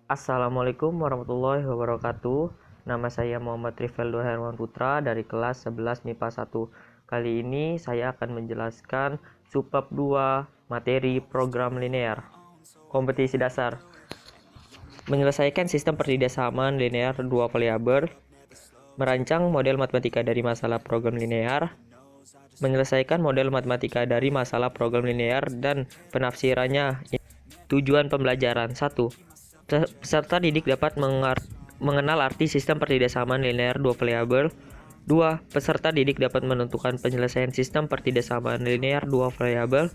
Assalamualaikum warahmatullahi wabarakatuh. Nama saya Muhammad Rivaldo Herman Putra dari kelas 11 MIPA 1. Kali ini saya akan menjelaskan subbab 2 materi program linear. Kompetisi dasar. Menyelesaikan sistem pertidasamaan linear 2 variabel. Merancang model matematika dari masalah program linear. Menyelesaikan model matematika dari masalah program linear dan penafsirannya. Tujuan pembelajaran 1. Peserta didik dapat mengenal arti sistem pertidasamaan linear 2 variabel. 2. Peserta didik dapat menentukan penyelesaian sistem pertidasamaan linear 2 variabel.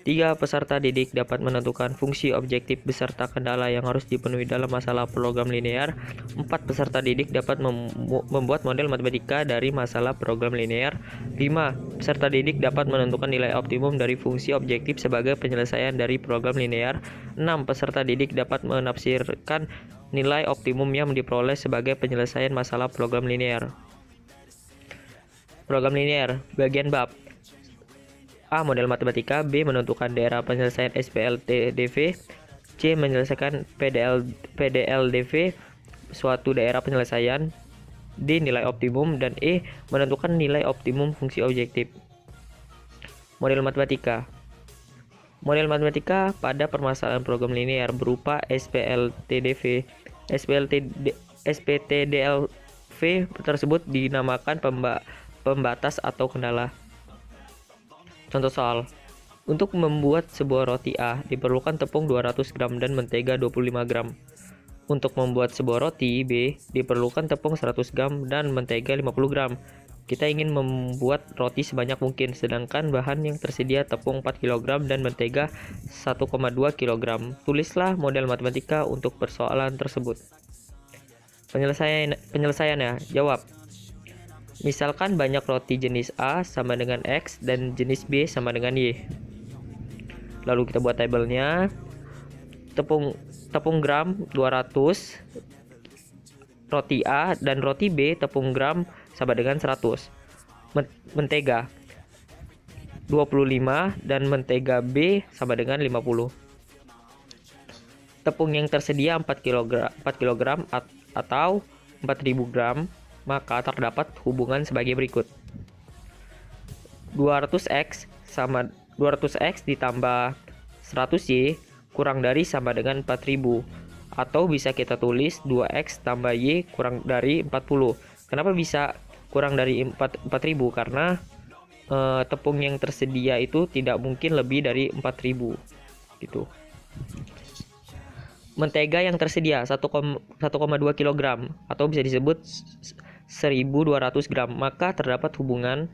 3. Peserta didik dapat menentukan fungsi objektif beserta kendala yang harus dipenuhi dalam masalah program linear. 4. Peserta didik dapat membuat model matematika dari masalah program linear. 5. Peserta didik dapat menentukan nilai optimum dari fungsi objektif sebagai penyelesaian dari program linear. 6. Peserta didik dapat menafsirkan nilai optimum yang diperoleh sebagai penyelesaian masalah program linear. Program linear, bagian bab. A. Model matematika. B. Menentukan daerah penyelesaian SPLTDV. C. Menyelesaikan PDLDV suatu daerah penyelesaian. D. Nilai optimum. Dan E. Menentukan nilai optimum fungsi objektif. Model matematika. Model matematika pada permasalahan program linear berupa SPLTDV. SPTDLV tersebut dinamakan pembatas atau kendala. Contoh soal. Untuk membuat sebuah roti A diperlukan tepung 200 gram dan mentega 25 gram. Untuk membuat sebuah roti B diperlukan tepung 100 gram dan mentega 50 gram. Kita ingin membuat roti sebanyak mungkin, sedangkan bahan yang tersedia tepung 4 kg dan mentega 1,2 kg. Tulislah model matematika untuk persoalan tersebut. Penyelesaiannya, jawab. Misalkan banyak roti jenis A sama dengan X dan jenis B sama dengan Y. Lalu kita buat tabelnya. Tepung gram 200, roti A dan roti B tepung gram sama dengan 100. Mentega 25 dan mentega B sama dengan 50. Tepung yang tersedia 4 kg atau 4000 gram, maka terdapat hubungan sebagai berikut. 200x ditambah 100y kurang dari sama dengan 4000. Atau bisa kita tulis 2x tambah y kurang dari 40. Kenapa bisa kurang dari 4000? Karena tepung yang tersedia itu tidak mungkin lebih dari 4000 gitu. Mentega yang tersedia 1,2 kg atau bisa disebut 1200 gram, maka terdapat hubungan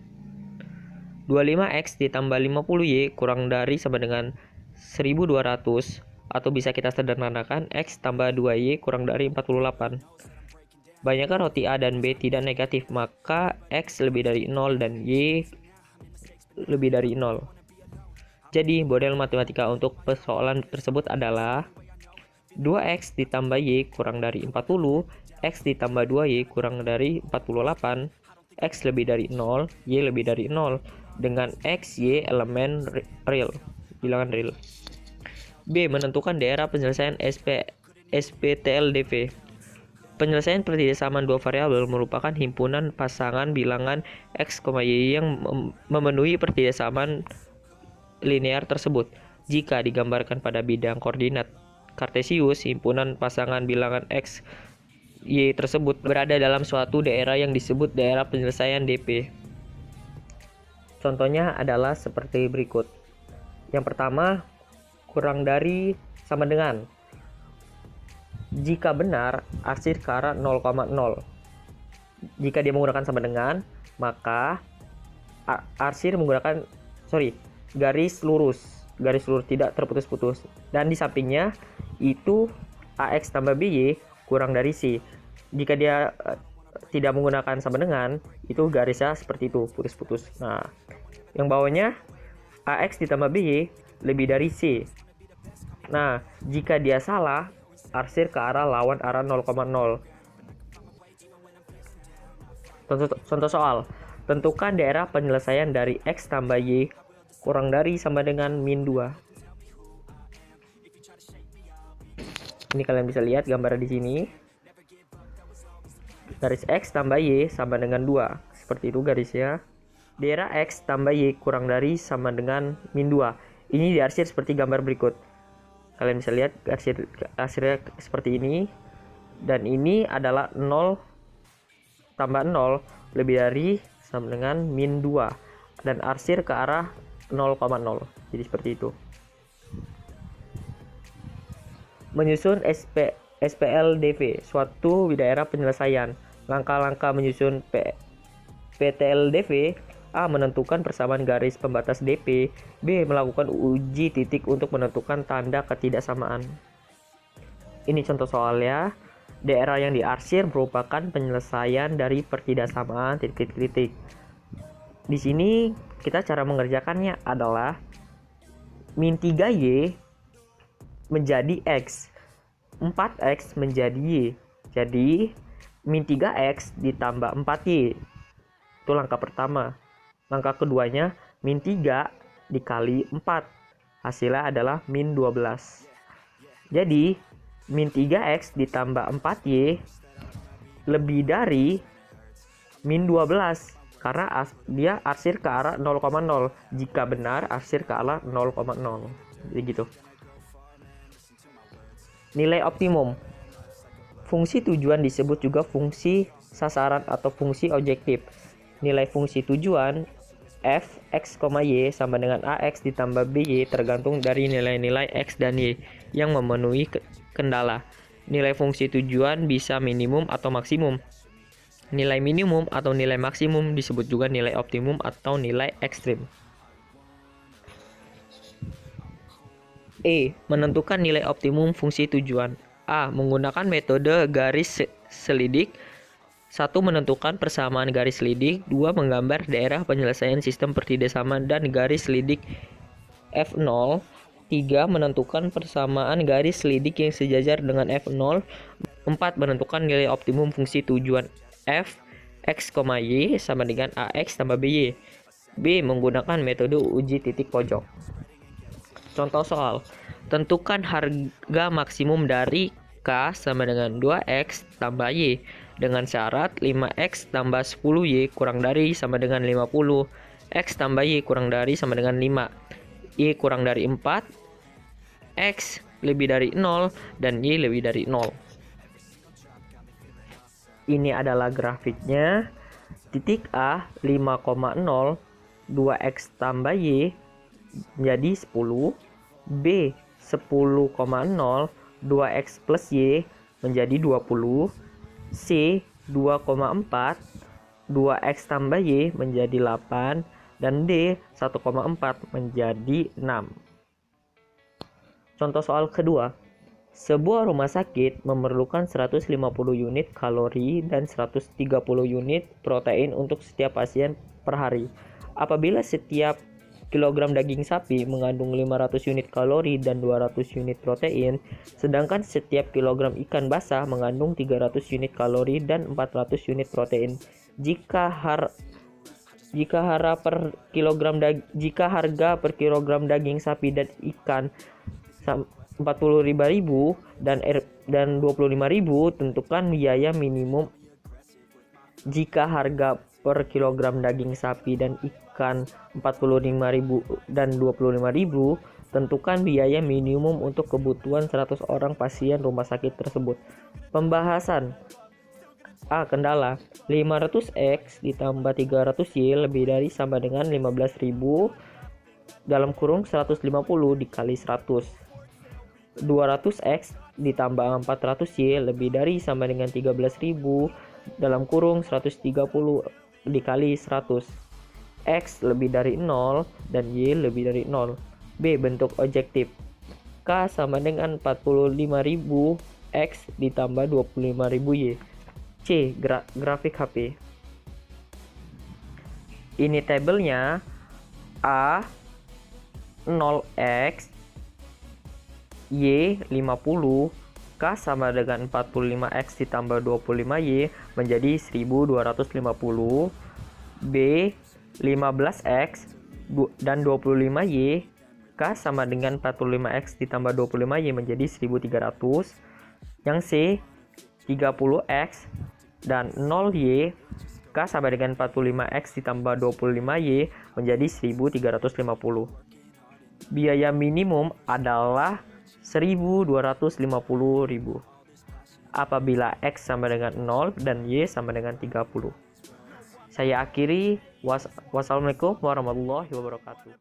25x ditambah 50y kurang dari sama dengan 1200, atau bisa kita sederhanakan x tambah 2y kurang dari 48. Banyakkan roti A dan B tidak negatif, maka x lebih dari 0 dan y lebih dari 0. Jadi model matematika untuk persoalan tersebut adalah 2x ditambah y kurang dari 40, x ditambah 2y kurang dari 48, x lebih dari 0, y lebih dari 0, dengan x, y elemen real, bilangan real. B. Menentukan daerah penyelesaian SPTLDV. Penyelesaian pertidasamaan 2 variabel merupakan himpunan pasangan bilangan x, y yang memenuhi pertidasamaan linear tersebut. Jika digambarkan pada bidang koordinat Kartesius, himpunan pasangan bilangan x, y tersebut berada dalam suatu daerah yang disebut daerah penyelesaian DP. Contohnya adalah seperti berikut. Yang pertama, kurang dari sama dengan. Jika benar, arsir ke arah 0,0. Jika dia menggunakan sama dengan, maka arsir menggunakan garis lurus tidak terputus-putus, dan di sampingnya itu AX tambah BY kurang dari C. Jika dia tidak menggunakan sama dengan, itu garisnya seperti itu, putus-putus. Nah, yang bawahnya AX ditambah BY lebih dari C. Nah, jika dia salah, arsir ke arah lawan arah 0,0. Contoh soal. Tentukan daerah penyelesaian dari X tambah Y kurang dari sama dengan min 2. Ini kalian bisa lihat gambar di sini. Garis X tambah Y sama dengan 2. Seperti itu garisnya. Daerah X tambah Y kurang dari sama dengan min 2. Ini diarsir seperti gambar berikut. Kalian bisa lihat arsirnya seperti ini. Dan ini adalah 0 tambah 0 lebih dari sama dengan min 2. Dan arsir ke arah 0,0. Jadi seperti itu. Menyusun SPLDV, suatu daerah penyelesaian. Langkah-langkah menyusun PTLDV: A. Menentukan persamaan garis pembatas DP. B. Melakukan uji titik untuk menentukan tanda ketidaksamaan. Ini contoh soalnya. Daerah yang diarsir merupakan penyelesaian dari pertidaksamaan titik-titik. Di sini kita cara mengerjakannya adalah min 3Y menjadi X, 4X menjadi Y. Jadi min 3X ditambah 4Y. Itu langkah pertama. Langkah keduanya min 3 dikali 4. Hasilnya adalah min 12. Jadi min 3X ditambah 4Y lebih dari min 12. Karena dia arsir ke arah 0,0. Jika benar, arsir ke arah 0,0. Jadi gitu. Nilai optimum. Fungsi tujuan disebut juga fungsi sasaran atau fungsi objektif. Nilai fungsi tujuan f x, y sama dengan ax ditambah by tergantung dari nilai-nilai x dan y yang memenuhi kendala. Nilai fungsi tujuan bisa minimum atau maksimum. Nilai minimum atau nilai maksimum disebut juga nilai optimum atau nilai ekstrim. E. Menentukan nilai optimum fungsi tujuan. A. Menggunakan metode garis selidik. 1. Menentukan persamaan garis selidik. 2. Menggambar daerah penyelesaian sistem pertidaksamaan dan garis selidik F0. 3. Menentukan persamaan garis selidik yang sejajar dengan F0. 4. Menentukan nilai optimum fungsi tujuan f x, y sama dengan ax tambah by. B. Menggunakan metode uji titik pojok. Contoh soal. Tentukan harga maksimum dari K sama dengan 2X tambah Y dengan syarat 5X tambah 10Y kurang dari sama dengan 50. X tambah Y kurang dari sama dengan 5. Y kurang dari 4. X lebih dari 0 dan Y lebih dari 0. Ini adalah grafiknya. Titik A 5,0, 2X tambah Y menjadi 10. B 10,0, 2X plus Y menjadi 20. C 2,4, 2X tambah Y menjadi 8. Dan D 1,4 menjadi 6. Contoh soal kedua. Sebuah rumah sakit memerlukan 150 unit kalori dan 130 unit protein untuk setiap pasien per hari. Apabila setiap kilogram daging sapi mengandung 500 unit kalori dan 200 unit protein, sedangkan setiap kilogram ikan basah mengandung 300 unit kalori dan 400 unit protein. Jika harga per kilogram daging sapi dan ikan 45.000 dan 25.000, tentukan biaya minimum. Jika harga per kilogram daging sapi dan ikan 45.000 dan 25.000, tentukan biaya minimum untuk kebutuhan 100 orang pasien rumah sakit tersebut. Pembahasan. A. Kendala. 500X ditambah 300Y lebih dari sama dengan 15.000 dalam kurung 150 dikali 100. 200X ditambah 400Y lebih dari sama dengan 13.000 dalam kurung 130 dikali 100. X lebih dari 0 dan Y lebih dari 0. B. Bentuk objektif. K sama dengan 45.000 X ditambah 25.000 Y. C. Grafik HP. Ini tabelnya. A 0X, Y 50, K sama dengan 45X ditambah 25Y menjadi 1250. B 15X dan 25Y. K sama dengan 45X ditambah 25Y menjadi 1300. Yang C 30x dan 0y, K sama dengan 45x ditambah 25y menjadi 1350. Biaya minimum adalah 1.250.000 apabila X sama dengan 0 dan Y sama dengan 30. Saya akhiri. Wassalamualaikum warahmatullahi wabarakatuh.